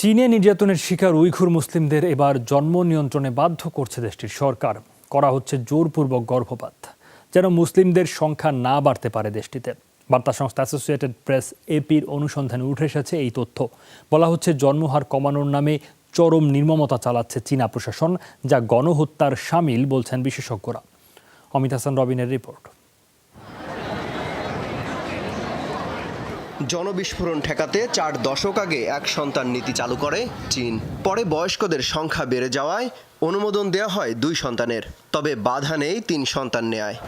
চীনে নির্যাতনের শিকার উইঘুর মুসলিমদের এবার জন্ম নিয়ন্ত্রণে বাধ্য করছে দেশটির সরকার। করা হচ্ছে জোরপূর্বক গর্ভপাত, যেন মুসলিমদের সংখ্যা না বাড়তে পারে দেশটিতে। বার্তা সংস্থা অ্যাসোসিয়েটেড প্রেস এপির অনুসন্ধানে উঠে এসেছে এই তথ্য। বলা হচ্ছে জন্মহার কমানোর নামে চরম নির্মমতা চালাচ্ছে চীনা প্রশাসন, যা গণহত্যার শামিল বলছেন বিশেষজ্ঞরা। অমিত হাসান রবিনের রিপোর্ট। জনবিস্ফোরণ ঠেকাতে 4 দশক আগে এক সন্তান নীতি চালু করে চীন। পরে বয়স্কদের সংখ্যা বেড়ে যাওয়ায় অনুমোদন দেওয়া হয় 2 সন্তানের, তবে বাধা নেই 3 সন্তান নেয়ায়।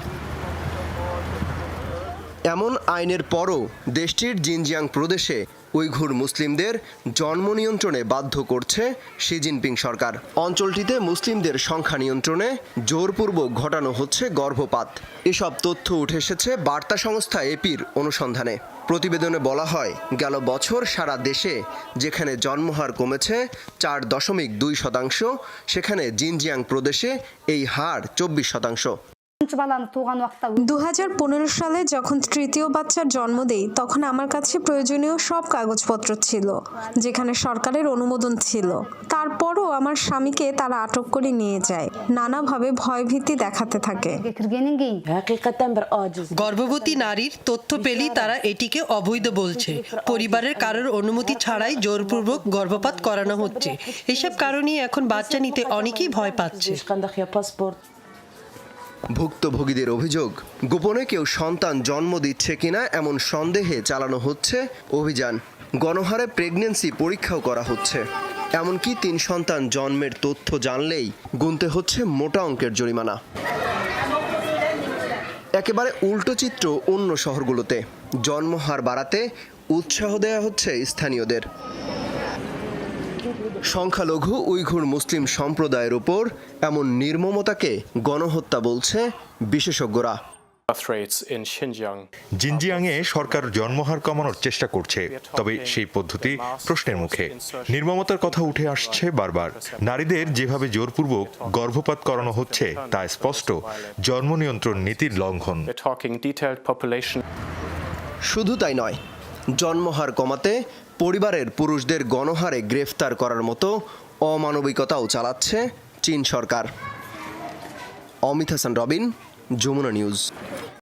এমন আইনের পরও দেশটির জিনজিয়াং প্রদেশে উইঘুর মুসলিমদের জন্ম নিয়ন্ত্রণে বাধ্য করছে শি জিনপিং সরকার। অঞ্চলটিতে মুসলিমদের সংখ্যা নিয়ন্ত্রণে জোরপূর্বক ঘটানো হচ্ছে গর্ভপাত। এসব তথ্য উঠে এসেছে বার্তা সংস্থা এপির অনুসন্ধানে। প্রতিবেদনে বলা হয়, গেল বছর সারা দেশে যেখানে জন্মহার কমেছে 4.2%, সেখানে জিনজিয়াং প্রদেশে এই হার 24%। 2015 সালে যখন তৃতীয় বাচ্চার জন্ম দেই, তখন আমার কাছে প্রয়োজনীয় সব কাগজপত্র ছিল, যেখানে সরকারের অনুমোদন ছিল। তারপরও আমার স্বামীকে তারা আটক করে নিয়ে যায়, নানাভাবে ভয়ভীতি দেখাতে থাকে। গর্ভবতী নারীর তথ্য পেলেই তারা এটিকে অবৈধ বলছে। পরিবারের কারোর অনুমতি ছাড়াই জোরপূর্বক গর্ভপাত করানো হচ্ছে। এসব কারণেই এখন বাচ্চা নিতে অনেকেই ভয় পাচ্ছে। ভুক্তভোগীদের অভিযোগ, গোপনে কেউ সন্তান জন্ম দিচ্ছে কিনা এমন সন্দেহে চালানো হচ্ছে অভিযান। গণহারে প্রেগন্যান্সি পরীক্ষাও করা হচ্ছে। এমনকি 3 সন্তান জন্মের তথ্য জানলেই গুনতে হচ্ছে মোটা অঙ্কের জরিমানা। একেবারে উল্টো চিত্র অন্য শহরগুলোতে। জন্মহার বাড়াতে উৎসাহ দেওয়া হচ্ছে স্থানীয়দের। সংখ্যালঘু উইঘুর মুসলিম সম্প্রদায়ের উপর এমন নির্মমতাকে গণহত্যা বলছে বিশেষজ্ঞরা। জিনজিয়াংয়ে সরকার জন্মহার কমানোর চেষ্টা করছে, তবে সেই পদ্ধতি প্রশ্নের মুখে। নির্মমতার কথা উঠে আসছে বারবার। নারীদের যেভাবে জোরপূর্বক গর্ভপাত করানো হচ্ছে তা স্পষ্ট জন্ম নিয়ন্ত্রণ নীতির লঙ্ঘন। শুধু তাই নয়, জন্মহার কমাতে পরিবারের পুরুষদের গণহারে গ্রেফতার করার মতো অমানবিকতাও চালাচ্ছে চীন সরকার। অমিত হাসান রবিন, যমুনা নিউজ।